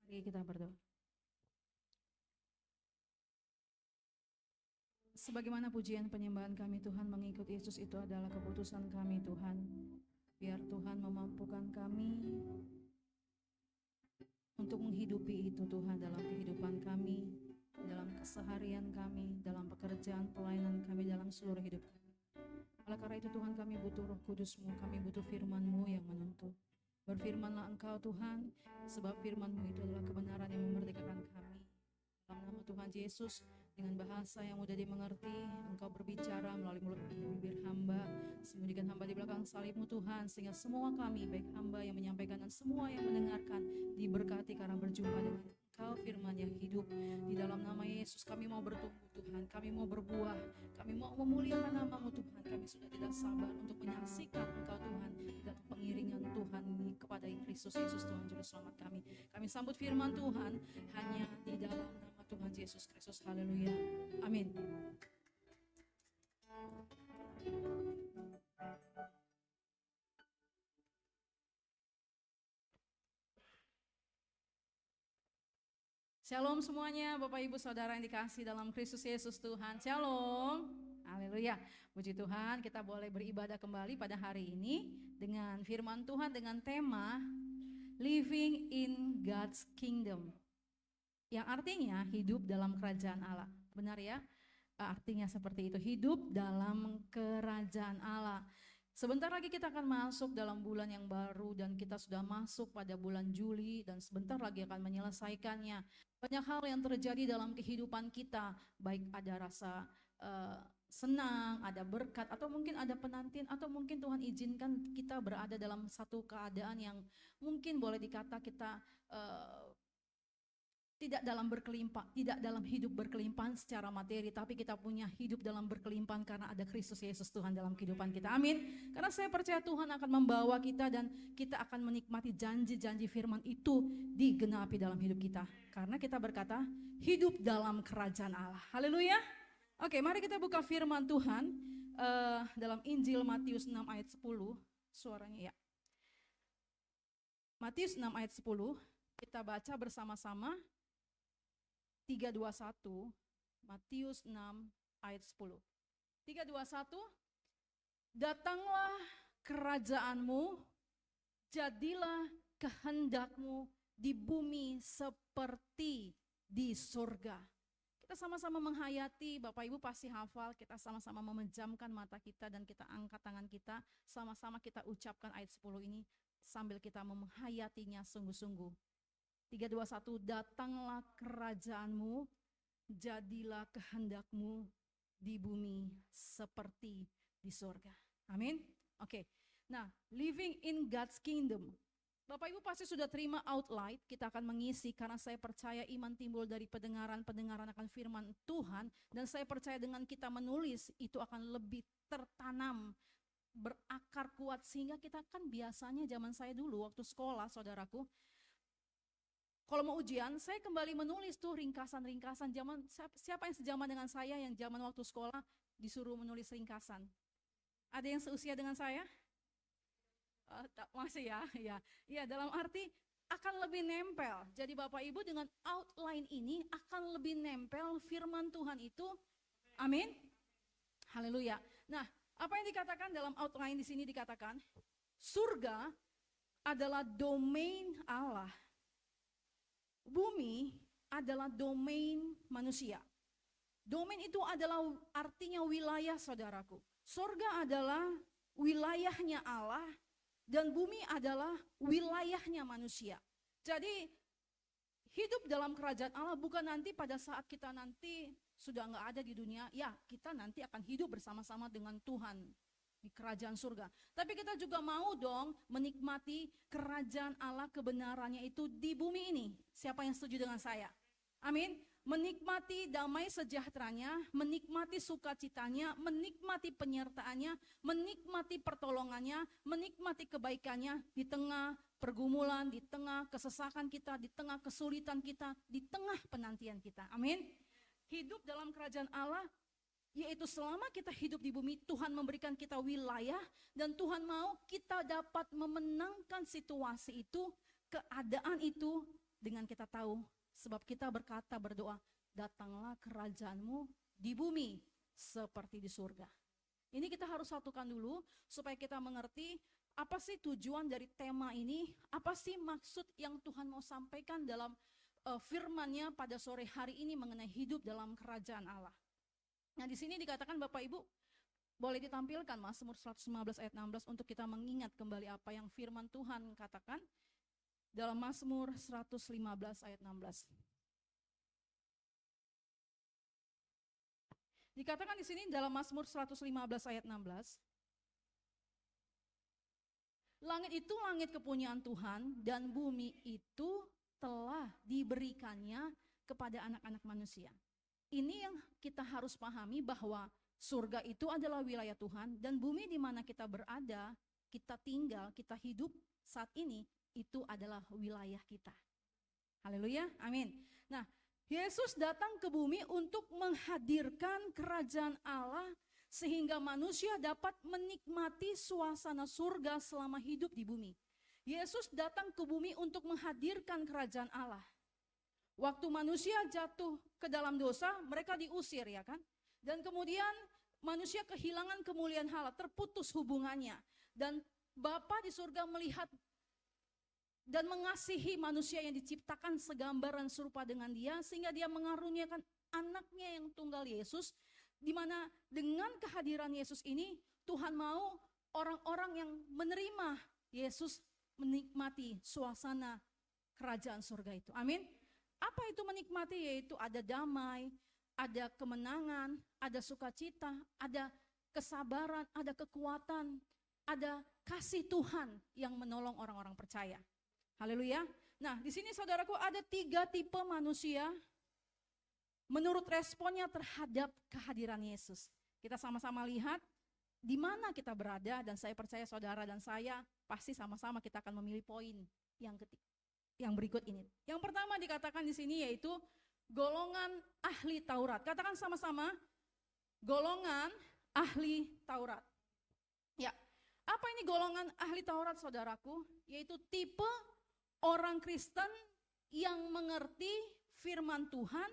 Mari kita berdoa. Sebagaimana pujian penyembahan kami Tuhan mengikut Yesus itu adalah keputusan kami Tuhan. Biar Tuhan memampukan kami untuk menghidupi itu Tuhan dalam kehidupan kami, dalam keseharian kami, dalam pekerjaan pelayanan kami, dalam seluruh hidup kami. Oleh karena itu Tuhan, kami butuh Roh Kudus-Mu, kami butuh firman-Mu yang menuntun. Berfirmanlah Engkau Tuhan, sebab firman-Mu itu adalah kebenaran yang memerdekakan kami. Dalam nama Tuhan Yesus, dengan bahasa yang mudah dimengerti, Engkau berbicara melalui mulut bibir hamba. Sembunyikan hamba di belakang salib-Mu Tuhan, sehingga semua kami, baik hamba yang menyampaikan dan semua yang mendengarkan, diberkati karena berjumpa dengan Engkau, firman yang hidup. Di dalam nama Yesus kami mau bertumbuh Tuhan, kami mau berbuah, kami mau memuliakan nama-Mu Tuhan. Kami sudah tidak sabar untuk menyaksikan Engkau Tuhan dalam pengiringan Tuhan kepada Kristus Yesus Tuhan Juru Selamat kami. Kami sambut firman Tuhan hanya di dalam nama Tuhan Yesus Kristus. Haleluya. Amin. Shalom semuanya, Bapak Ibu Saudara yang dikasih dalam Kristus Yesus Tuhan. Shalom. Haleluya. Puji Tuhan, kita boleh beribadah kembali pada hari ini dengan firman Tuhan dengan tema Living in God's Kingdom. Yang artinya hidup dalam kerajaan Allah. Benar ya? Artinya seperti itu, hidup dalam kerajaan Allah. Sebentar lagi kita akan masuk dalam bulan yang baru dan kita sudah masuk pada bulan Juli dan sebentar lagi akan menyelesaikannya. Banyak hal yang terjadi dalam kehidupan kita, baik ada rasa senang, ada berkat, atau mungkin ada penantian, atau mungkin Tuhan izinkan kita berada dalam satu keadaan yang mungkin boleh dikata kita tidak dalam berkelimpah, tidak dalam hidup berkelimpahan secara materi, tapi kita punya hidup dalam berkelimpahan karena ada Kristus Yesus Tuhan dalam kehidupan kita. Amin. Karena saya percaya Tuhan akan membawa kita dan kita akan menikmati janji-janji firman itu digenapi dalam hidup kita. Karena kita berkata, hidup dalam kerajaan Allah. Haleluya. Oke, mari kita buka firman Tuhan dalam Injil Matius 6 ayat 10. Suaranya ya. Matius 6 ayat 10, kita baca bersama-sama. 321, Matius 6 ayat 10. 321, datanglah kerajaanmu, jadilah kehendakmu di bumi seperti di surga. Kita sama-sama menghayati, Bapak Ibu pasti hafal, kita sama-sama memejamkan mata kita dan kita angkat tangan kita, sama-sama kita ucapkan ayat 10 ini sambil kita menghayatinya sungguh-sungguh. 321, datanglah kerajaanmu, jadilah kehendakmu di bumi seperti di surga. Amin. Oke. Nah, living in God's kingdom. Bapak Ibu pasti sudah terima outline, kita akan mengisi karena saya percaya iman timbul dari pendengaran akan firman Tuhan, dan saya percaya dengan kita menulis itu akan lebih tertanam, berakar kuat, sehingga kita kan biasanya zaman saya dulu waktu sekolah saudaraku, kalau mau ujian, saya kembali menulis tuh ringkasan-ringkasan. Siapa yang sejaman dengan saya yang zaman waktu sekolah disuruh menulis ringkasan? Ada yang seusia dengan saya? Masih ya, ya. Dalam arti akan lebih nempel. Jadi Bapak Ibu dengan outline ini akan lebih nempel firman Tuhan itu. Amin. Haleluya. Nah, apa yang dikatakan dalam outline di sini dikatakan, surga adalah domain Allah. Bumi adalah domain manusia. Domain itu adalah artinya wilayah saudaraku. Surga adalah wilayahnya Allah dan bumi adalah wilayahnya manusia. Jadi hidup dalam kerajaan Allah bukan nanti pada saat kita nanti sudah nggak ada di dunia, ya kita nanti akan hidup bersama-sama dengan Tuhan di kerajaan surga. Tapi kita juga mau dong menikmati kerajaan Allah kebenarannya itu di bumi ini. Siapa yang setuju dengan saya? Amin. Menikmati damai sejahteranya, menikmati sukacitanya, menikmati penyertaannya, menikmati pertolongannya, menikmati kebaikannya di tengah pergumulan, di tengah kesesakan kita, di tengah kesulitan kita, di tengah penantian kita. Amin. Hidup dalam kerajaan Allah, yaitu selama kita hidup di bumi, Tuhan memberikan kita wilayah dan Tuhan mau kita dapat memenangkan situasi itu, keadaan itu, dengan kita tahu, sebab kita berdoa, datanglah kerajaanmu di bumi seperti di surga. Ini kita harus satukan dulu supaya kita mengerti apa sih tujuan dari tema ini, apa sih maksud yang Tuhan mau sampaikan dalam firman-Nya pada sore hari ini mengenai hidup dalam kerajaan Allah. Nah, di sini dikatakan Bapak Ibu, boleh ditampilkan Mazmur 115 ayat 16 untuk kita mengingat kembali apa yang firman Tuhan katakan dalam Mazmur 115 ayat 16. Dikatakan di sini dalam Mazmur 115 ayat 16, langit itu langit kepunyaan Tuhan dan bumi itu telah diberikannya kepada anak-anak manusia. Ini yang kita harus pahami bahwa surga itu adalah wilayah Tuhan dan bumi di mana kita berada, kita tinggal, kita hidup saat ini, itu adalah wilayah kita. Haleluya, amin. Nah, Yesus datang ke bumi untuk menghadirkan kerajaan Allah sehingga manusia dapat menikmati suasana surga selama hidup di bumi. Yesus datang ke bumi untuk menghadirkan kerajaan Allah. Waktu manusia jatuh ke dalam dosa, mereka diusir, ya kan? Dan kemudian manusia kehilangan kemuliaan Allah, terputus hubungannya. Dan Bapa di surga melihat dan mengasihi manusia yang diciptakan segambaran serupa dengan dia, sehingga dia mengaruniakan anaknya yang tunggal Yesus, di mana dengan kehadiran Yesus ini, Tuhan mau orang-orang yang menerima Yesus menikmati suasana kerajaan surga itu. Amin. Apa itu menikmati? Yaitu ada damai, ada kemenangan, ada sukacita, ada kesabaran, ada kekuatan, ada kasih Tuhan yang menolong orang-orang percaya. Haleluya. Nah, di sini saudaraku ada 3 tipe manusia menurut responnya terhadap kehadiran Yesus. Kita sama-sama lihat di mana kita berada, dan saya percaya saudara dan saya pasti sama-sama kita akan memilih poin yang berikut ini. Yang pertama dikatakan di sini yaitu golongan ahli Taurat. Katakan sama-sama, golongan ahli Taurat. Ya, apa ini golongan ahli Taurat saudaraku? Yaitu tipe orang Kristen yang mengerti firman Tuhan,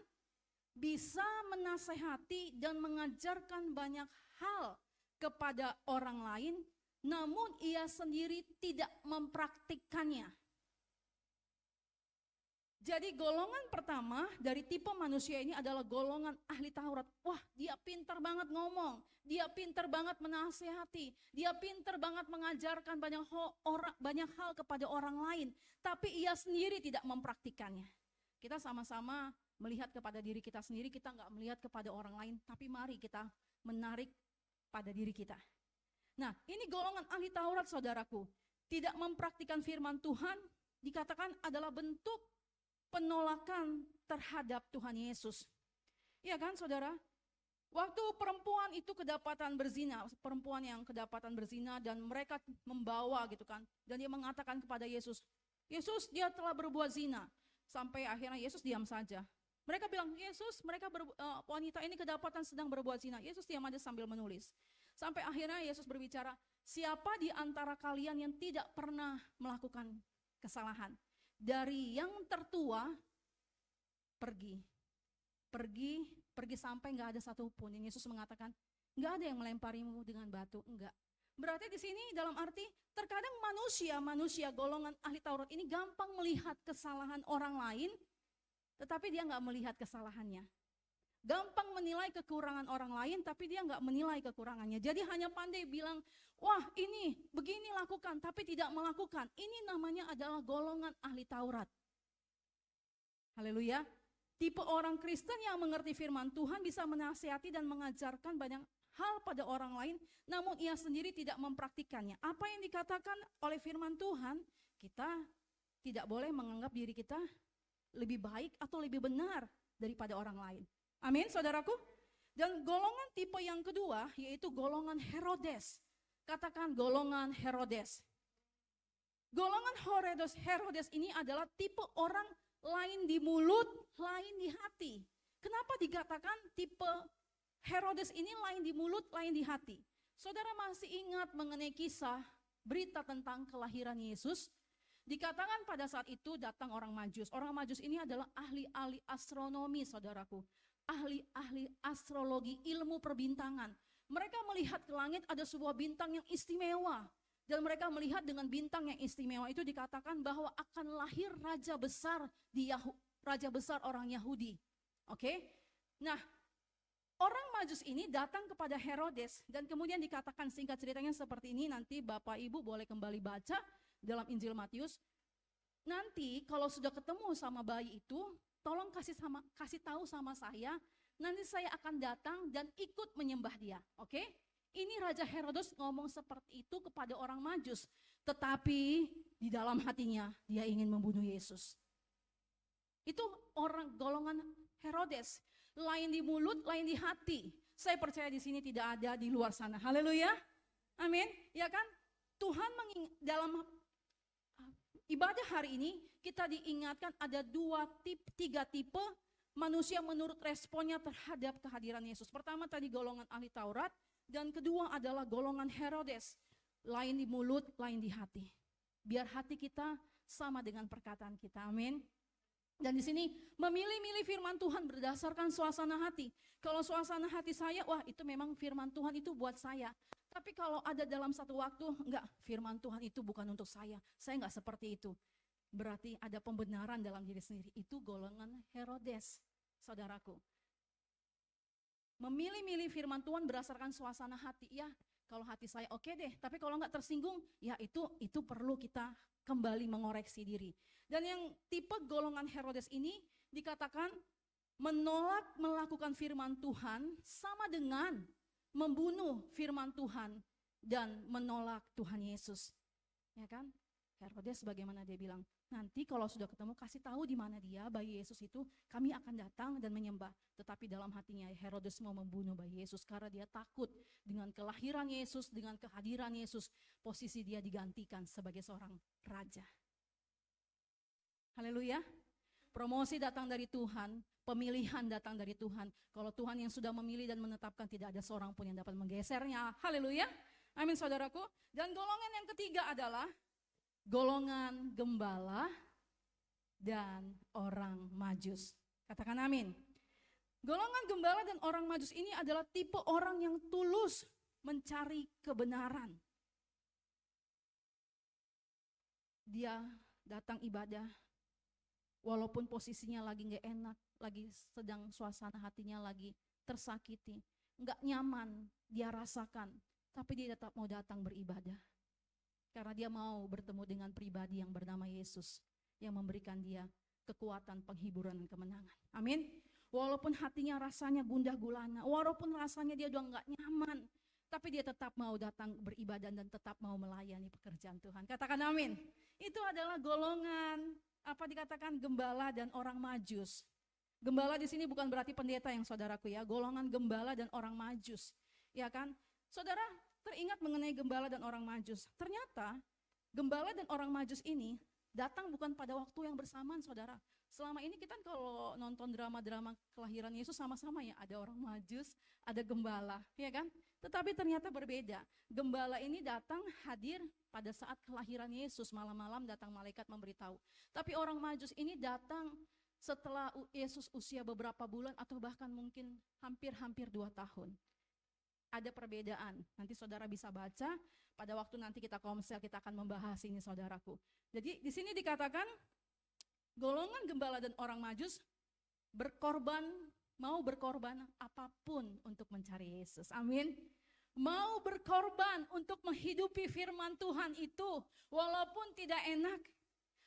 bisa menasehati dan mengajarkan banyak hal kepada orang lain, namun ia sendiri tidak mempraktikkannya. Jadi golongan pertama dari tipe manusia ini adalah golongan ahli Taurat. Wah, dia pintar banget ngomong, dia pintar banget menasehati, dia pintar banget mengajarkan banyak hal kepada orang lain, tapi ia sendiri tidak mempraktikannya. Kita sama-sama melihat kepada diri kita sendiri, kita nggak melihat kepada orang lain, tapi mari kita menarik pada diri kita. Nah, ini golongan ahli Taurat saudaraku. Tidak mempraktikkan firman Tuhan dikatakan adalah bentuk penolakan terhadap Tuhan Yesus. Iya kan saudara? Waktu perempuan itu kedapatan berzina, perempuan yang kedapatan berzina dan mereka membawa gitu kan. Dan dia mengatakan kepada Yesus, Yesus dia telah berbuat zina. Sampai akhirnya Yesus diam saja. Mereka bilang, Yesus wanita ini kedapatan sedang berbuat zina. Yesus diam aja sambil menulis. Sampai akhirnya Yesus berbicara, siapa di antara kalian yang tidak pernah melakukan kesalahan? Dari yang tertua pergi sampai nggak ada satupun. Yang Yesus mengatakan nggak ada yang melemparimu dengan batu, enggak. Berarti di sini dalam arti terkadang manusia golongan ahli Taurat ini gampang melihat kesalahan orang lain, tetapi dia nggak melihat kesalahannya. Gampang menilai kekurangan orang lain, tapi dia nggak menilai kekurangannya. Jadi hanya pandai bilang, wah ini begini lakukan, tapi tidak melakukan. Ini namanya adalah golongan ahli Taurat. Haleluya. Tipe orang Kristen yang mengerti firman Tuhan bisa menasihati dan mengajarkan banyak hal pada orang lain, namun ia sendiri tidak mempraktikannya. Apa yang dikatakan oleh firman Tuhan, kita tidak boleh menganggap diri kita lebih baik atau lebih benar daripada orang lain. Amin, saudaraku. Dan golongan tipe yang kedua yaitu golongan Herodes. Katakan golongan Herodes. Golongan Herodes ini adalah tipe orang lain di mulut, lain di hati. Kenapa dikatakan tipe Herodes ini lain di mulut, lain di hati? Saudara masih ingat mengenai kisah berita tentang kelahiran Yesus? Dikatakan pada saat itu datang orang Majus. Orang Majus ini adalah ahli-ahli astronomi, saudaraku. Ahli-ahli astrologi, ilmu perbintangan. Mereka melihat ke langit ada sebuah bintang yang istimewa. Dan mereka melihat dengan bintang yang istimewa itu dikatakan bahwa akan lahir raja besar raja besar orang Yahudi. Oke? Nah, orang Majus ini datang kepada Herodes dan kemudian dikatakan, singkat ceritanya seperti ini, nanti Bapak Ibu boleh kembali baca dalam Injil Matius. Nanti kalau sudah ketemu sama bayi itu, tolong kasih tahu sama saya, nanti saya akan datang dan ikut menyembah dia. Oke? Ini Raja Herodes ngomong seperti itu kepada orang Majus, tetapi di dalam hatinya dia ingin membunuh Yesus. Itu orang golongan Herodes, lain di mulut, lain di hati. Saya percaya di sini tidak ada di luar sana. Haleluya. Amin. Ya kan? Tuhan dalam ibadah hari ini kita diingatkan ada 3 tipe manusia menurut responnya terhadap kehadiran Yesus. Pertama tadi golongan ahli Taurat, dan kedua adalah golongan Herodes, lain di mulut, lain di hati. Biar hati kita sama dengan perkataan kita. Amin. Dan di sini memilih-milih firman Tuhan berdasarkan suasana hati. Kalau suasana hati saya, wah itu memang firman Tuhan itu buat saya. Tapi kalau ada dalam satu waktu, enggak, firman Tuhan itu bukan untuk saya enggak seperti itu. Berarti ada pembenaran dalam diri sendiri. Itu golongan Herodes, saudaraku. Memilih-milih firman Tuhan berdasarkan suasana hati. Ya, kalau hati saya oke deh, tapi kalau enggak tersinggung, ya itu perlu kita kembali mengoreksi diri. Dan yang tipe golongan Herodes ini dikatakan menolak melakukan firman Tuhan sama dengan membunuh firman Tuhan dan menolak Tuhan Yesus. Ya kan? Herodes bagaimana dia bilang, nanti kalau sudah ketemu kasih tahu di mana dia, bayi Yesus itu, kami akan datang dan menyembah. Tetapi dalam hatinya Herodes mau membunuh bayi Yesus karena dia takut dengan kelahiran Yesus, dengan kehadiran Yesus, posisi dia digantikan sebagai seorang raja. Haleluya. Promosi datang dari Tuhan, pemilihan datang dari Tuhan. Kalau Tuhan yang sudah memilih dan menetapkan, tidak ada seorang pun yang dapat menggesernya. Haleluya. Amin, saudaraku. Dan golongan yang ketiga adalah golongan gembala dan orang Majus. Katakan amin. Golongan gembala dan orang Majus ini adalah tipe orang yang tulus mencari kebenaran. Dia datang ibadah, walaupun posisinya lagi gak enak, lagi sedang suasana hatinya lagi tersakiti, gak nyaman, dia rasakan, tapi dia tetap mau datang beribadah. Karena dia mau bertemu dengan pribadi yang bernama Yesus, yang memberikan dia kekuatan, penghiburan, dan kemenangan. Amin. Walaupun hatinya rasanya gundah gulana, walaupun rasanya dia udah gak nyaman, tapi dia tetap mau datang beribadah dan tetap mau melayani pekerjaan Tuhan. Katakan amin. Itu adalah golongan, apa dikatakan, gembala dan orang Majus. Gembala di sini bukan berarti pendeta yang saudaraku ya, golongan gembala dan orang Majus. Ya kan? Saudara teringat mengenai gembala dan orang Majus. Ternyata gembala dan orang Majus ini datang bukan pada waktu yang bersamaan, saudara. Selama ini kita kalau nonton drama-drama kelahiran Yesus sama-sama ya, ada orang Majus, ada gembala, ya kan? Tetapi ternyata berbeda. Gembala ini datang hadir pada saat kelahiran Yesus, malam-malam datang malaikat memberitahu. Tapi orang Majus ini datang setelah Yesus usia beberapa bulan atau bahkan mungkin hampir 2 tahun. Ada perbedaan, nanti saudara bisa baca, pada waktu nanti kita komsel kita akan membahas ini saudaraku. Jadi di sini dikatakan, golongan gembala dan orang Majus mau berkorban apapun untuk mencari Yesus. Amin. Mau berkorban untuk menghidupi firman Tuhan itu, walaupun tidak enak.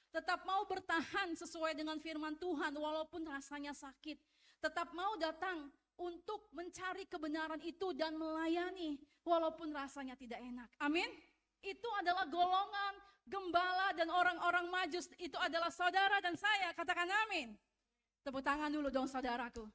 Tetap mau bertahan sesuai dengan firman Tuhan, walaupun rasanya sakit. Tetap mau datang untuk mencari kebenaran itu dan melayani, walaupun rasanya tidak enak. Amin. Itu adalah golongan gembala dan orang-orang Majus. Itu adalah saudara dan saya. Katakan amin. Tepuk tangan dulu dong saudaraku.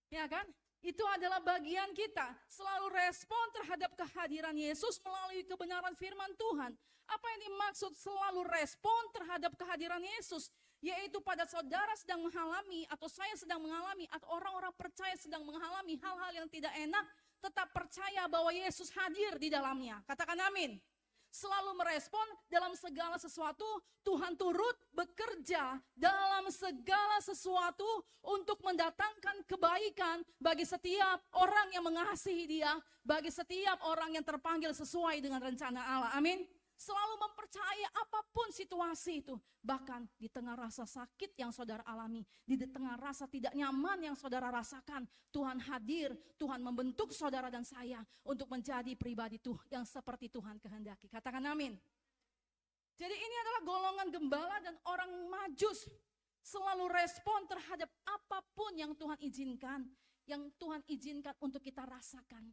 Ya kan? Itu adalah bagian kita. Selalu respon terhadap kehadiran Yesus melalui kebenaran firman Tuhan. Apa yang dimaksud selalu respon terhadap kehadiran Yesus? Yaitu pada saudara sedang mengalami, atau saya sedang mengalami, atau orang-orang percaya sedang mengalami hal-hal yang tidak enak, tetap percaya bahwa Yesus hadir di dalamnya. Katakan amin. selalu merespon dalam segala sesuatu. Tuhan turut bekerja dalam segala sesuatu untuk mendatangkan kebaikan bagi setiap orang yang mengasihi Dia, bagi setiap orang yang terpanggil sesuai dengan rencana Allah. Amin. Selalu mempercayai apapun situasi itu. Bahkan di tengah rasa sakit yang saudara alami, di tengah rasa tidak nyaman yang saudara rasakan, Tuhan hadir, Tuhan membentuk saudara dan saya untuk menjadi pribadi yang seperti Tuhan kehendaki. Katakan amin. Jadi ini adalah golongan gembala dan orang Majus, selalu respon terhadap apapun yang Tuhan izinkan, untuk kita rasakan.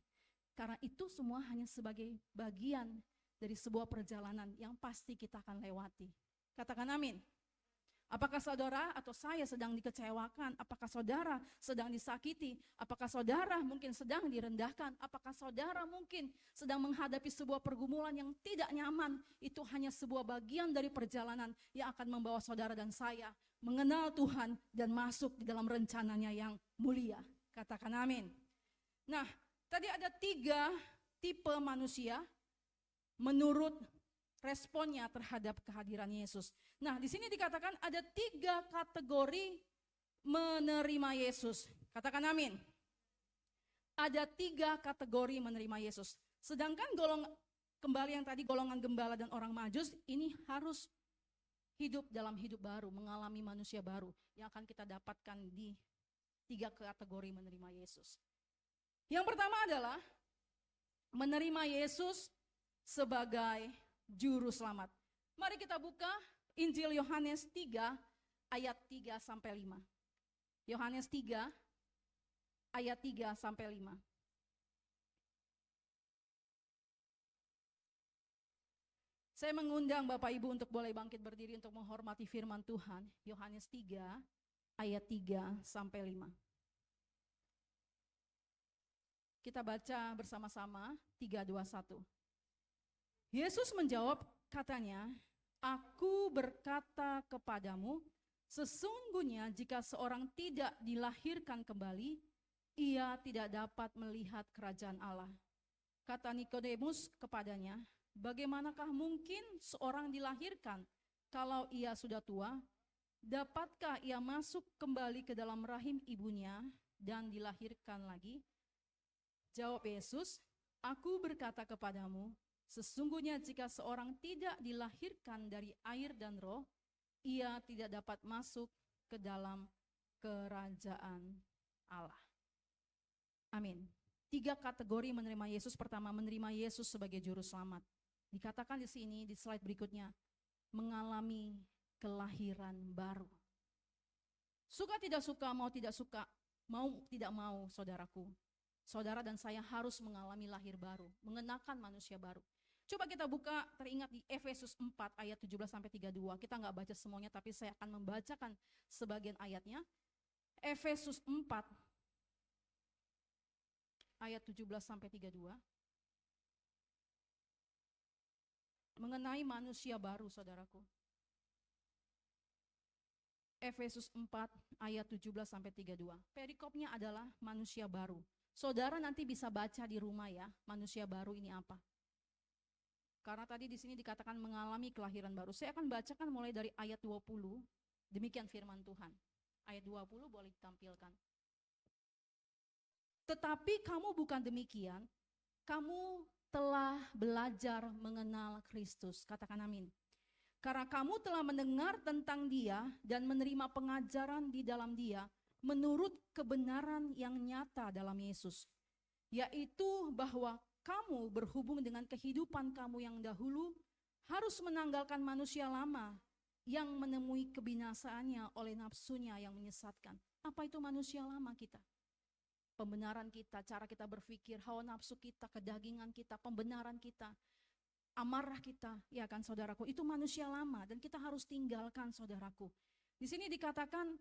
Karena itu semua hanya sebagai bagian dari sebuah perjalanan yang pasti kita akan lewati. Katakan amin. Apakah saudara atau saya sedang dikecewakan? Apakah saudara sedang disakiti? Apakah saudara mungkin sedang direndahkan? Apakah saudara mungkin sedang menghadapi sebuah pergumulan yang tidak nyaman? Itu hanya sebuah bagian dari perjalanan yang akan membawa saudara dan saya mengenal Tuhan dan masuk di dalam rencananya yang mulia. Katakan amin. Nah, tadi ada 3 tipe manusia menurut responnya terhadap kehadiran Yesus. Nah, di sini dikatakan ada 3 kategori menerima Yesus. Katakan amin. Ada 3 kategori menerima Yesus. Sedangkan kembali yang tadi golongan gembala dan orang Majus, ini harus hidup dalam hidup baru, mengalami manusia baru yang akan kita dapatkan di 3 kategori menerima Yesus. Yang pertama adalah menerima Yesus sebagai juru selamat. Mari kita buka Injil Yohanes 3 ayat 3 sampai 5. Yohanes 3 ayat 3 sampai 5. Saya mengundang Bapak Ibu untuk boleh bangkit berdiri untuk menghormati firman Tuhan. Yohanes 3 ayat 3 sampai 5. Kita baca bersama-sama 3, 2, 1. Yesus menjawab, katanya, "Aku berkata kepadamu, sesungguhnya jika seorang tidak dilahirkan kembali, ia tidak dapat melihat kerajaan Allah." Kata Nikodemus kepadanya, "Bagaimanakah mungkin seorang dilahirkan kalau ia sudah tua? Dapatkah ia masuk kembali ke dalam rahim ibunya dan dilahirkan lagi?" Jawab Yesus, "Aku berkata kepadamu, sesungguhnya jika seorang tidak dilahirkan dari air dan roh, ia tidak dapat masuk ke dalam kerajaan Allah." Amin. 3 kategori menerima Yesus. Pertama, menerima Yesus sebagai juru selamat. Dikatakan di sini di slide berikutnya, mengalami kelahiran baru. Suka tidak suka, mau tidak suka, mau tidak mau, saudaraku, saudara dan saya harus mengalami lahir baru, mengenakan manusia baru. Coba kita buka, teringat di Efesus 4 ayat 17 sampai 32. Kita nggak baca semuanya, tapi saya akan membacakan sebagian ayatnya. Efesus 4 ayat 17 sampai 32. Mengenai manusia baru, saudaraku. Efesus 4 ayat 17 sampai 32. Perikopnya adalah manusia baru. Saudara nanti bisa baca di rumah ya, manusia baru ini apa. Karena tadi di sini dikatakan mengalami kelahiran baru. Saya akan bacakan mulai dari ayat 20. Demikian firman Tuhan. Ayat 20 boleh ditampilkan. "Tetapi kamu bukan demikian. Kamu telah belajar mengenal Kristus." Katakan amin. "Karena kamu telah mendengar tentang Dia dan menerima pengajaran di dalam Dia menurut kebenaran yang nyata dalam Yesus, yaitu bahwa kamu berhubung dengan kehidupan kamu yang dahulu harus menanggalkan manusia lama yang menemui kebinasaannya oleh nafsunya yang menyesatkan." Apa itu manusia lama kita? Pembenaran kita, cara kita berpikir, hawa nafsu kita, kedagingan kita, pembenaran kita, amarah kita, ya kan saudaraku, itu manusia lama dan kita harus tinggalkan, saudaraku. Di sini dikatakan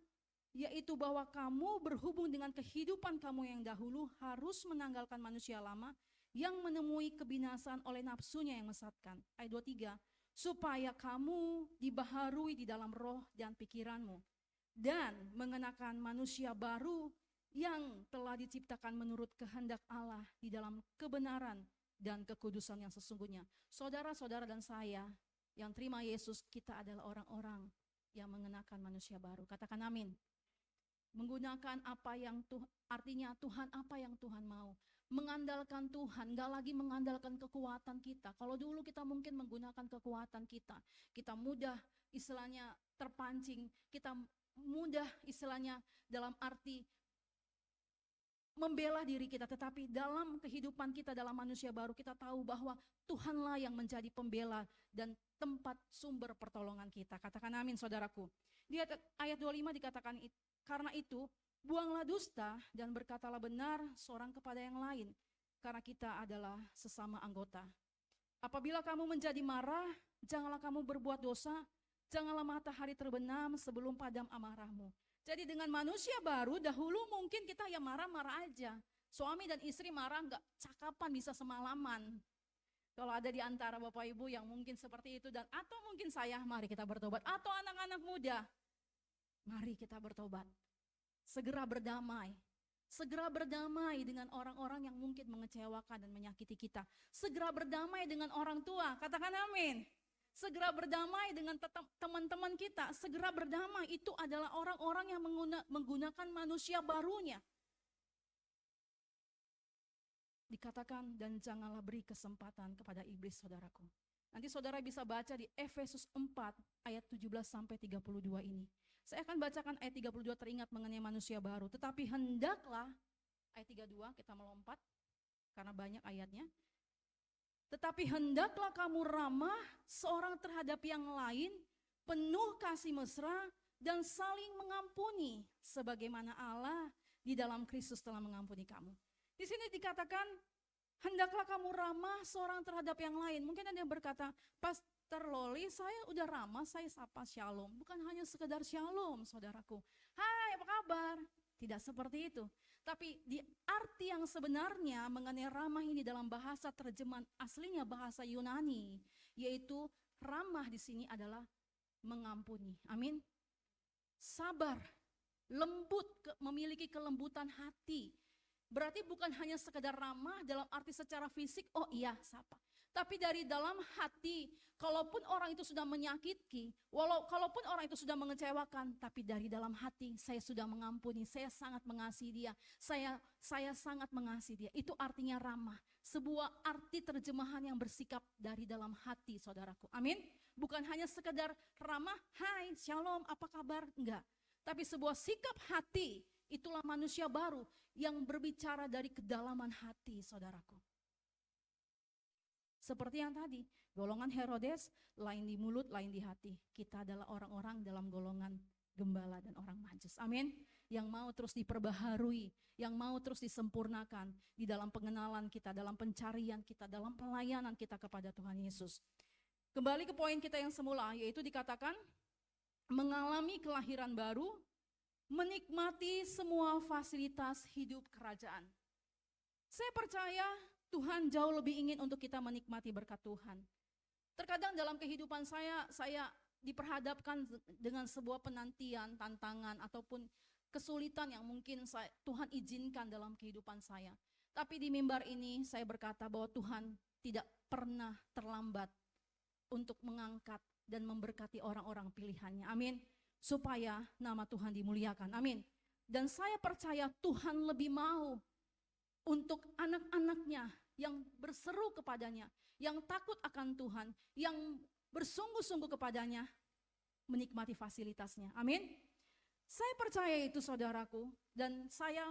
yaitu bahwa kamu berhubung dengan kehidupan kamu yang dahulu harus menanggalkan manusia lama yang menemui kebinasaan oleh nafsunya yang mesatkan. Ayat 23, "Supaya kamu dibaharui di dalam roh dan pikiranmu dan mengenakan manusia baru yang telah diciptakan menurut kehendak Allah di dalam kebenaran dan kekudusan yang sesungguhnya. Saudara-saudara dan saya yang terima Yesus, kita adalah orang-orang yang mengenakan manusia baru. Katakan amin. Menggunakan apa yang artinya Tuhan, apa yang Tuhan mau. Mengandalkan Tuhan, gak lagi mengandalkan kekuatan kita. Kalau dulu kita mungkin menggunakan kekuatan kita, kita mudah istilahnya terpancing, kita mudah istilahnya dalam arti membela diri kita. Tetapi dalam kehidupan kita, dalam manusia baru, kita tahu bahwa Tuhanlah yang menjadi pembela dan tempat sumber pertolongan kita. Katakan amin, saudaraku. Di ayat 25 dikatakan, karena itu buanglah dusta dan berkatalah benar seorang kepada yang lain, karena kita adalah sesama anggota. Apabila kamu menjadi marah, janganlah kamu berbuat dosa, janganlah matahari terbenam sebelum padam amarahmu. Jadi dengan manusia baru, dahulu mungkin kita ya marah-marah aja. Suami dan istri marah enggak cakapan bisa semalaman. Kalau ada di antara Bapak Ibu yang mungkin seperti itu, dan atau mungkin saya, mari kita bertobat. Atau anak-anak muda, mari kita bertobat. Segera berdamai. Segera berdamai dengan orang-orang yang mungkin mengecewakan dan menyakiti kita. Segera berdamai dengan orang tua, katakan amin. Segera berdamai dengan teman-teman kita. Segera berdamai, itu adalah orang-orang yang menggunakan manusia barunya. Dikatakan, dan janganlah beri kesempatan kepada iblis, saudaraku. Nanti saudara bisa baca di Efesus 4 ayat 17-32 ini. Saya akan bacakan ayat 32, teringat mengenai manusia baru. Tetapi hendaklah, ayat 32 kita melompat karena banyak ayatnya. Tetapi hendaklah kamu ramah seorang terhadap yang lain, penuh kasih mesra dan saling mengampuni, sebagaimana Allah di dalam Kristus telah mengampuni kamu. Di sini dikatakan, hendaklah kamu ramah seorang terhadap yang lain. Mungkin ada yang berkata, Pastor Loli, saya udah ramah, saya sapa shalom. Bukan hanya sekedar shalom, saudaraku. Hai, apa kabar? Tidak seperti itu. Tapi di arti yang sebenarnya mengenai ramah ini dalam bahasa terjemahan aslinya bahasa Yunani, yaitu ramah di sini adalah mengampuni. Amin. Sabar, lembut, memiliki kelembutan hati. Berarti bukan hanya sekedar ramah dalam arti secara fisik, oh iya sapa. Tapi dari dalam hati, kalaupun orang itu sudah menyakiti, kalaupun orang itu sudah mengecewakan, tapi dari dalam hati saya sudah mengampuni, saya sangat mengasihi dia, saya sangat mengasihi dia. Itu artinya ramah. Sebuah arti terjemahan yang bersikap dari dalam hati, saudaraku. Amin. Bukan hanya sekedar ramah, hai, shalom, apa kabar? Enggak. Tapi sebuah sikap hati, itulah manusia baru yang berbicara dari kedalaman hati, saudaraku. Seperti yang tadi, golongan Herodes, lain di mulut, lain di hati. Kita adalah orang-orang dalam golongan gembala dan orang majus. Amin. Yang mau terus diperbaharui, yang mau terus disempurnakan di dalam pengenalan kita, dalam pencarian kita, dalam pelayanan kita kepada Tuhan Yesus. Kembali ke poin kita yang semula, yaitu dikatakan mengalami kelahiran baru, menikmati semua fasilitas hidup kerajaan. Saya percaya Tuhan jauh lebih ingin untuk kita menikmati berkat Tuhan. Terkadang dalam kehidupan saya diperhadapkan dengan sebuah penantian, tantangan, ataupun kesulitan yang mungkin Tuhan izinkan dalam kehidupan saya. Tapi di mimbar ini saya berkata bahwa Tuhan tidak pernah terlambat untuk mengangkat dan memberkati orang-orang pilihannya. Amin. Supaya nama Tuhan dimuliakan. Amin. Dan saya percaya Tuhan lebih mau untuk anak-anaknya yang berseru kepadanya, yang takut akan Tuhan, yang bersungguh-sungguh kepadanya, menikmati fasilitasnya. Amin. Saya percaya itu, saudaraku, dan saya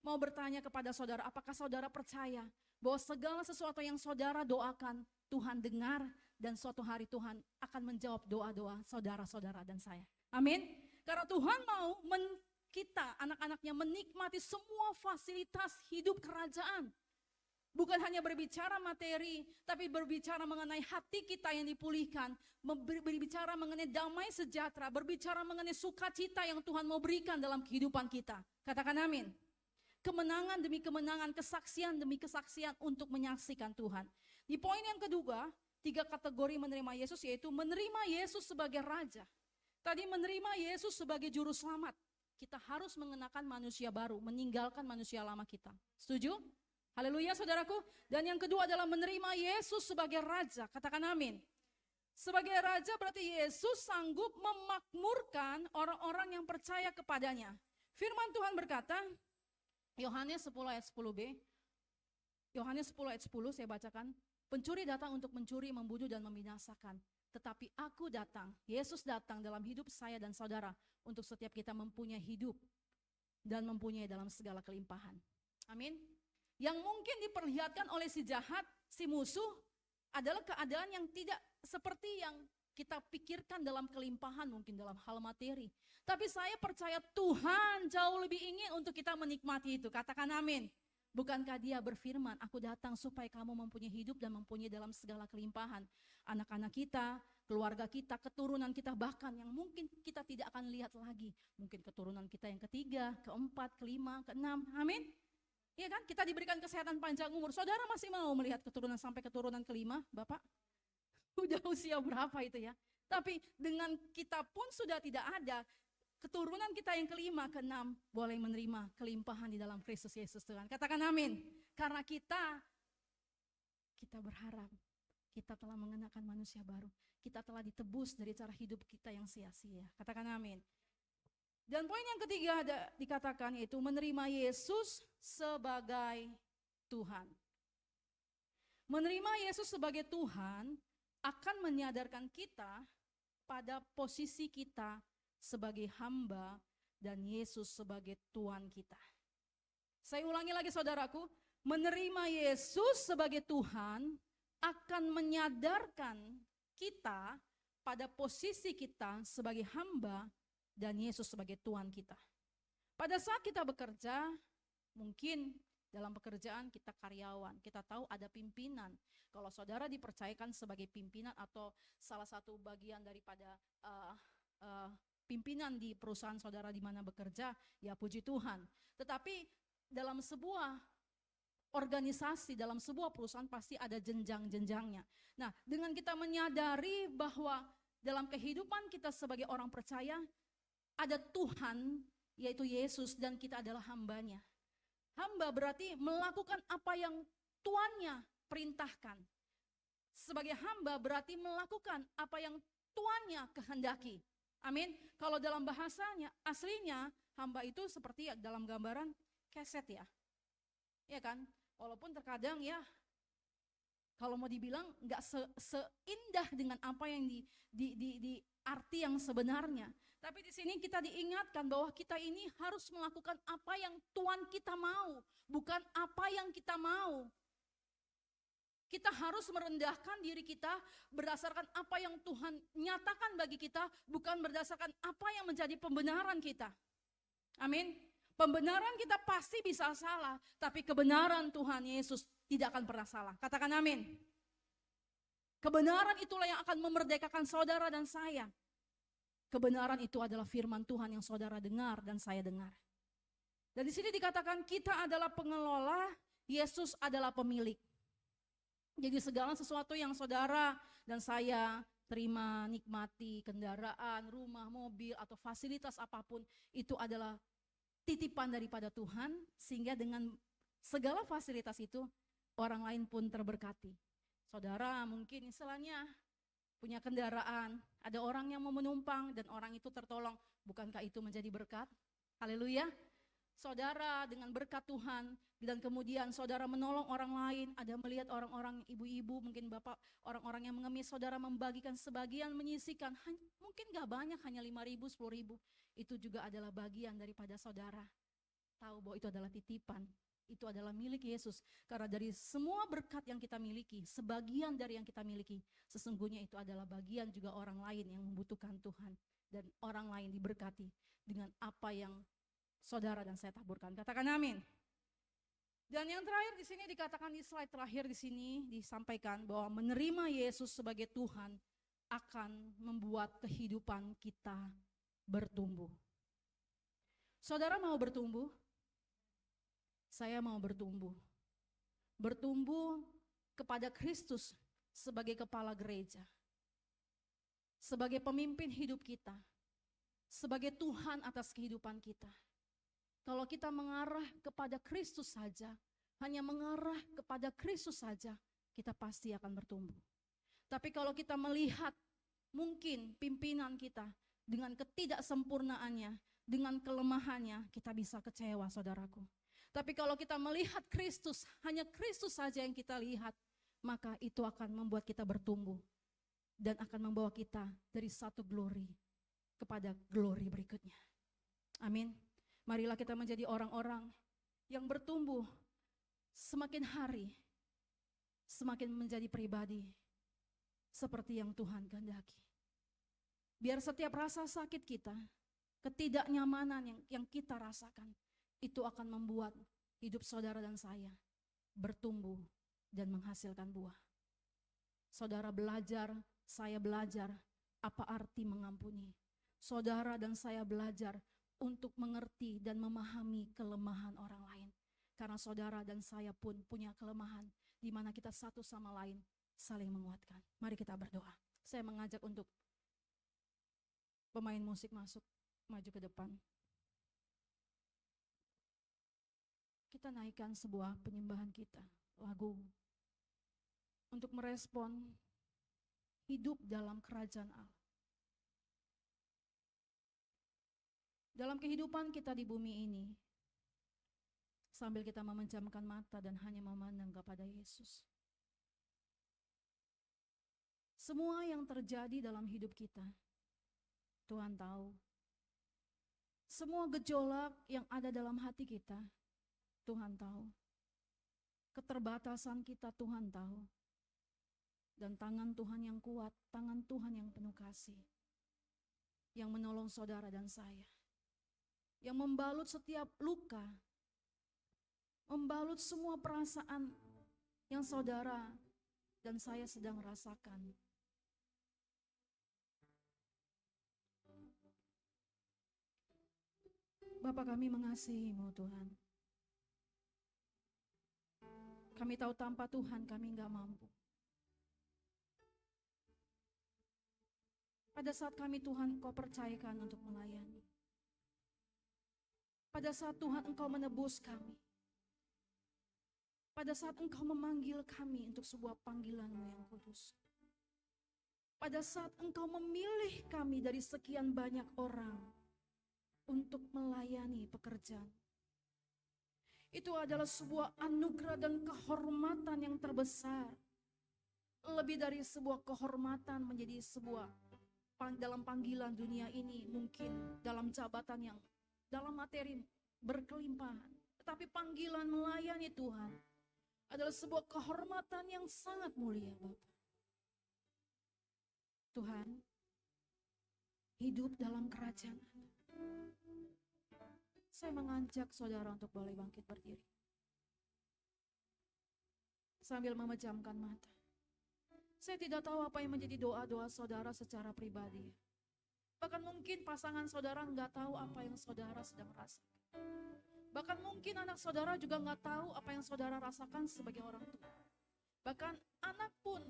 mau bertanya kepada saudara, apakah saudara percaya bahwa segala sesuatu yang saudara doakan, Tuhan dengar, dan suatu hari Tuhan akan menjawab doa-doa saudara-saudara dan saya. Amin. Karena Tuhan mau kita, anak-anaknya, menikmati semua fasilitas hidup kerajaan. Bukan hanya berbicara materi, tapi berbicara mengenai hati kita yang dipulihkan, berbicara mengenai damai sejahtera, berbicara mengenai sukacita yang Tuhan mau berikan dalam kehidupan kita. Katakan amin. Kemenangan demi kemenangan, kesaksian demi kesaksian untuk menyaksikan Tuhan. Di poin yang kedua, 3 kategori menerima Yesus, yaitu menerima Yesus sebagai Raja. Tadi menerima Yesus sebagai Juru Selamat. Kita harus mengenakan manusia baru, meninggalkan manusia lama kita. Setuju? Haleluya saudaraku. Dan yang kedua adalah menerima Yesus sebagai Raja. Katakan amin. Sebagai Raja berarti Yesus sanggup memakmurkan orang-orang yang percaya kepadanya. Firman Tuhan berkata, Yohanes 10 ayat 10b, Yohanes 10 ayat 10 saya bacakan. Pencuri datang untuk mencuri, membunuh dan membinasakan. Tetapi aku datang, Yesus datang dalam hidup saya dan saudara, untuk setiap kita mempunyai hidup dan mempunyai dalam segala kelimpahan. Amin. Yang mungkin diperlihatkan oleh si jahat, si musuh, adalah keadaan yang tidak seperti yang kita pikirkan dalam kelimpahan, mungkin dalam hal materi. Tapi saya percaya Tuhan jauh lebih ingin untuk kita menikmati itu. Katakan amin. Bukankah Dia berfirman, aku datang supaya kamu mempunyai hidup dan mempunyai dalam segala kelimpahan. Anak-anak kita, keluarga kita, keturunan kita, bahkan yang mungkin kita tidak akan lihat lagi. Mungkin keturunan kita yang ketiga, keempat, kelima, keenam. Amin. Iya kan, kita diberikan kesehatan panjang umur. Saudara masih mau melihat keturunan sampai keturunan kelima, Bapak? Udah usia berapa itu ya? Tapi dengan kita pun sudah tidak ada, keturunan kita yang kelima, keenam, boleh menerima kelimpahan di dalam Kristus Yesus Tuhan. Katakan amin. Karena kita berharap, kita telah mengenakan manusia baru. Kita telah ditebus dari cara hidup kita yang sia-sia. Katakan amin. Dan poin yang ketiga dikatakan yaitu menerima Yesus sebagai Tuhan. Menerima Yesus sebagai Tuhan akan menyadarkan kita pada posisi kita sebagai hamba dan Yesus sebagai Tuhan kita. Saya ulangi lagi saudaraku, menerima Yesus sebagai Tuhan akan menyadarkan kita pada posisi kita sebagai hamba dan Yesus sebagai Tuhan kita. Pada saat kita bekerja, mungkin dalam pekerjaan kita karyawan, kita tahu ada pimpinan. Kalau saudara dipercayakan sebagai pimpinan atau salah satu bagian daripada pimpinan di perusahaan saudara di mana bekerja, ya puji Tuhan. Tetapi dalam sebuah organisasi, dalam sebuah perusahaan pasti ada jenjang-jenjangnya. Nah, dengan kita menyadari bahwa dalam kehidupan kita sebagai orang percaya, ada Tuhan, yaitu Yesus, dan kita adalah hambanya. Hamba berarti melakukan apa yang tuannya perintahkan. Sebagai hamba berarti melakukan apa yang tuannya kehendaki. Amin. Kalau dalam bahasanya, aslinya hamba itu seperti dalam gambaran keset ya. Ya kan? Walaupun terkadang ya, kalau mau dibilang nggak seindah dengan apa yang di arti yang sebenarnya. Tapi di sini kita diingatkan bahwa kita ini harus melakukan apa yang Tuhan kita mau, bukan apa yang kita mau. Kita harus merendahkan diri kita berdasarkan apa yang Tuhan nyatakan bagi kita, bukan berdasarkan apa yang menjadi pembenaran kita. Amin. Pembenaran kita pasti bisa salah, tapi kebenaran Tuhan Yesus tidak akan pernah salah. Katakan amin. Kebenaran itulah yang akan memerdekakan saudara dan saya. Kebenaran itu adalah firman Tuhan yang saudara dengar dan saya dengar. Dan di sini dikatakan kita adalah pengelola, Yesus adalah pemilik. Jadi segala sesuatu yang saudara dan saya terima, nikmati, kendaraan, rumah, mobil, atau fasilitas apapun, itu adalah titipan daripada Tuhan, sehingga dengan segala fasilitas itu, orang lain pun terberkati. Saudara mungkin istilahnya punya kendaraan, ada orang yang mau menumpang dan orang itu tertolong, bukankah itu menjadi berkat? Haleluya. Saudara dengan berkat Tuhan dan kemudian saudara menolong orang lain, ada melihat orang-orang ibu-ibu, mungkin bapak, orang-orang yang mengemis, saudara membagikan sebagian, menyisihkan, mungkin gak banyak, hanya 5.000, 10.000, itu juga adalah bagian daripada saudara. Tahu bahwa itu adalah titipan, itu adalah milik Yesus. Karena dari semua berkat yang kita miliki, sebagian dari yang kita miliki, sesungguhnya itu adalah bagian juga orang lain yang membutuhkan Tuhan. Dan orang lain diberkati dengan apa yang saudara dan saya taburkan. Katakan amin. Dan yang terakhir di sini dikatakan di slide terakhir di sini disampaikan bahwa menerima Yesus sebagai Tuhan akan membuat kehidupan kita bertumbuh. Saudara mau bertumbuh? Saya mau bertumbuh. Bertumbuh kepada Kristus sebagai kepala gereja. Sebagai pemimpin hidup kita. Sebagai Tuhan atas kehidupan kita. Kalau kita mengarah kepada Kristus saja, hanya mengarah kepada Kristus saja, kita pasti akan bertumbuh. Tapi kalau kita melihat mungkin pimpinan kita dengan ketidaksempurnaannya, dengan kelemahannya, kita bisa kecewa, saudaraku. Tapi kalau kita melihat Kristus, hanya Kristus saja yang kita lihat, maka itu akan membuat kita bertumbuh dan akan membawa kita dari satu glory kepada glory berikutnya. Amin. Marilah kita menjadi orang-orang yang bertumbuh semakin hari, semakin menjadi pribadi seperti yang Tuhan kehendaki. Biar setiap rasa sakit kita, ketidaknyamanan yang kita rasakan, itu akan membuat hidup saudara dan saya bertumbuh dan menghasilkan buah. Saudara belajar, saya belajar apa arti mengampuni. Saudara dan saya belajar untuk mengerti dan memahami kelemahan orang lain. Karena saudara dan saya pun punya kelemahan di mana kita satu sama lain saling menguatkan. Mari kita berdoa. Saya mengajak untuk pemain musik masuk, maju ke depan. Kita naikkan sebuah penyembahan kita, lagu, untuk merespon hidup dalam kerajaan Allah. Dalam kehidupan kita di bumi ini, sambil kita memejamkan mata dan hanya memandang kepada Yesus. Semua yang terjadi dalam hidup kita, Tuhan tahu. Semua gejolak yang ada dalam hati kita, Tuhan tahu. Keterbatasan kita, Tuhan tahu. Dan tangan Tuhan yang kuat, tangan Tuhan yang penuh kasih, yang menolong saudara dan saya, yang membalut setiap luka, membalut semua perasaan yang saudara dan saya sedang rasakan. Bapa, kami mengasihi-Mu, Tuhan. Kami tahu tanpa Tuhan kami enggak mampu. Pada saat kami, Tuhan, Engkau percayakan untuk melayani. Pada saat Tuhan Engkau menebus kami. Pada saat Engkau memanggil kami untuk sebuah panggilan-Mu yang kudus. Pada saat Engkau memilih kami dari sekian banyak orang untuk melayani pekerjaan. Itu adalah sebuah anugerah dan kehormatan yang terbesar. Lebih dari sebuah kehormatan menjadi sebuah dalam panggilan dunia ini, mungkin dalam jabatan yang dalam materi berkelimpahan. Tetapi panggilan melayani Tuhan adalah sebuah kehormatan yang sangat mulia, Bapak. Tuhan, hidup dalam kerajaan Allah. Saya mengajak saudara untuk boleh bangkit berdiri. Sambil memejamkan mata. Saya tidak tahu apa yang menjadi doa-doa saudara secara pribadi. Bahkan mungkin pasangan saudara nggak tahu apa yang saudara sedang rasakan. Bahkan mungkin anak saudara juga nggak tahu apa yang saudara rasakan sebagai orang tua. Bahkan anak pun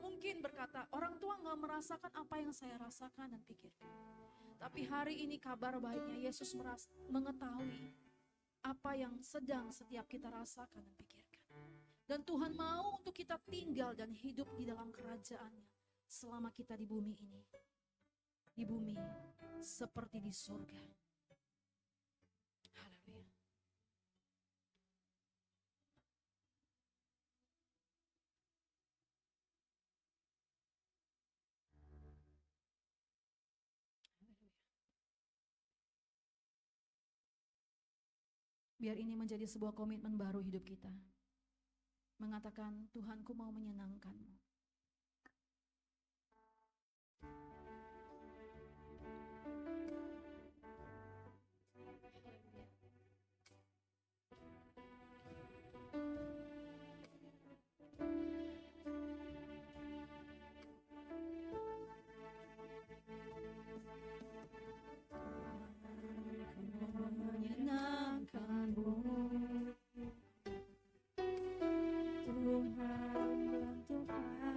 mungkin berkata, orang tua nggak merasakan apa yang saya rasakan dan pikirkan. Tapi hari ini kabar baiknya Yesus mengetahui apa yang sedang setiap kita rasakan dan pikirkan. Dan Tuhan mau untuk kita tinggal dan hidup di dalam kerajaan-Nya selama kita di bumi ini. Di bumi seperti di surga. Haleluya. Biar ini menjadi sebuah komitmen baru hidup kita. Mengatakan, Tuhanku mau menyenangkan-Mu. Menyenangkan-Mu, Tuhan,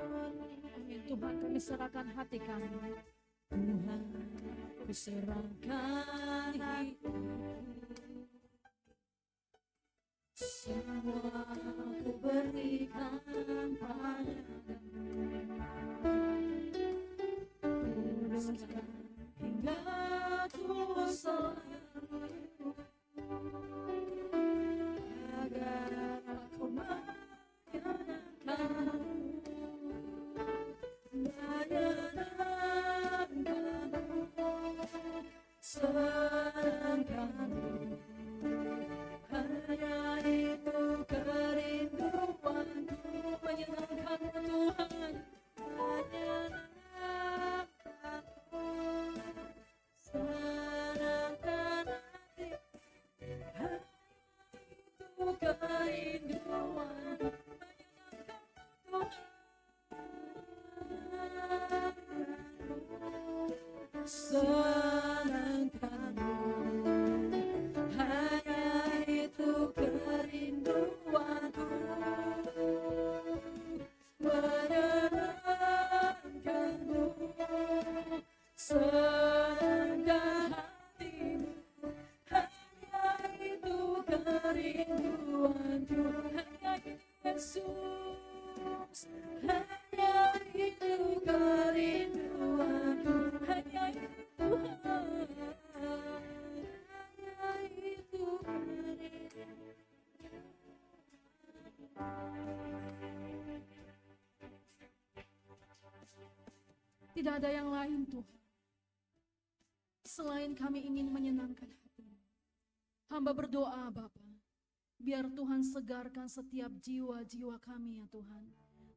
Amin. Tuhan, kami serahkan hati kami. Tuhan, ku serahkan hidupku, semua ku berikan padamu. Teruskan hingga ku selalu, agar aku menyenangkanmu, senangkanmu. Hanya itu kerinduanku, menyenangkanmu Tuhan, menyenangkanmu, senangkan hati. Hanya itu kerinduanku, menyenangkanmu Tuhan, senangkanmu. Hanya itu kerinduanku, menyenangkanmu, senangkan hatimu. Hanya itu kerinduanku, hanya Yesus. Hanya itu kerinduanku, hanya itu Tuhan. Tidak ada yang lain Tuhan, selain kami ingin menyenangkan hati-Mu. Hamba berdoa Bapa, biar Tuhan segarkan setiap jiwa-jiwa kami ya Tuhan.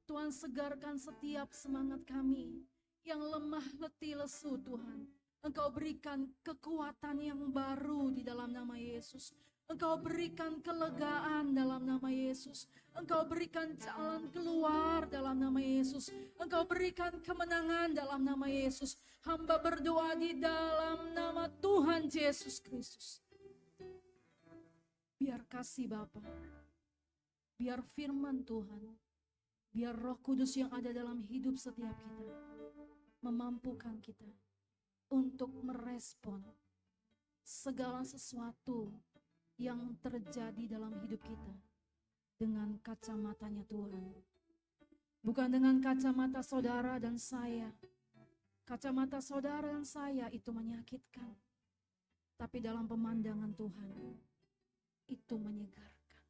Tuhan segarkan setiap semangat kami yang lemah, letih, lesu Tuhan. Engkau berikan kekuatan yang baru di dalam nama Yesus. Engkau berikan kelegaan dalam nama Yesus. Engkau berikan jalan keluar dalam nama Yesus. Engkau berikan kemenangan dalam nama Yesus. Hamba berdoa di dalam nama Tuhan Yesus Kristus. Biar kasih Bapa, biar firman Tuhan, biar Roh Kudus yang ada dalam hidup setiap kita memampukan kita untuk merespon segala sesuatu yang terjadi dalam hidup kita dengan kacamatanya Tuhan. Bukan dengan kacamata saudara dan saya. Kacamata saudara dan saya itu menyakitkan. Tapi dalam pemandangan Tuhan itu menyegarkan.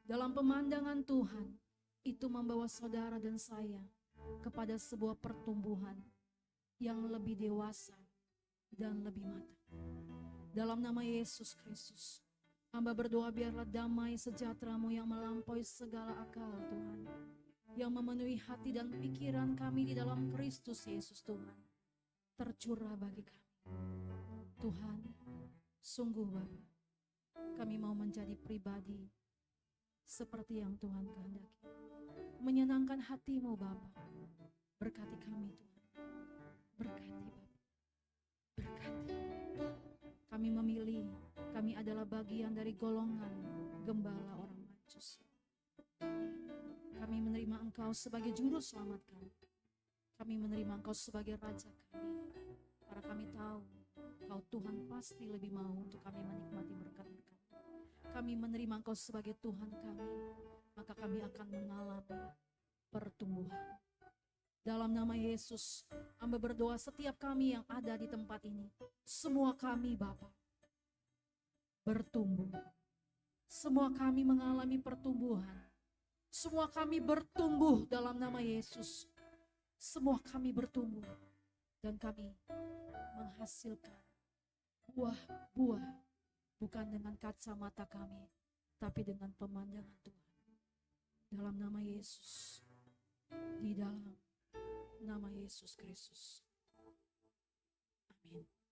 Dalam pemandangan Tuhan itu membawa saudara dan saya kepada sebuah pertumbuhan yang lebih dewasa dan lebih matang. Dalam nama Yesus Kristus, hamba berdoa biarlah damai sejahtera-Mu yang melampaui segala akal Tuhan, yang memenuhi hati dan pikiran kami di dalam Kristus Yesus Tuhan, tercurah bagi kami. Tuhan, sungguh Bapa, kami mau menjadi pribadi seperti yang Tuhan kehendaki. Menyenangkan hati-Mu Bapa, berkati kami Tuhan, berkati Bapa, berkati. Kami memilih, kami adalah bagian dari golongan gembala orang Manjus. Kami menerima Engkau sebagai juru selamat kami. Kami menerima Engkau sebagai Raja kami. Karena kami tahu, Engkau Tuhan pasti lebih mau untuk kami menikmati berkat-berkat. Kami menerima Engkau sebagai Tuhan kami, maka kami akan mengalami pertumbuhan. Dalam nama Yesus, hamba berdoa setiap kami yang ada di tempat ini, semua kami Bapa bertumbuh. Semua kami mengalami pertumbuhan. Semua kami bertumbuh dalam nama Yesus. Semua kami bertumbuh dan kami menghasilkan buah-buah bukan dengan kacamata kami, tapi dengan pemandangan Tuhan. Dalam nama Yesus, di dalam nama Yesus Kristus. Amin.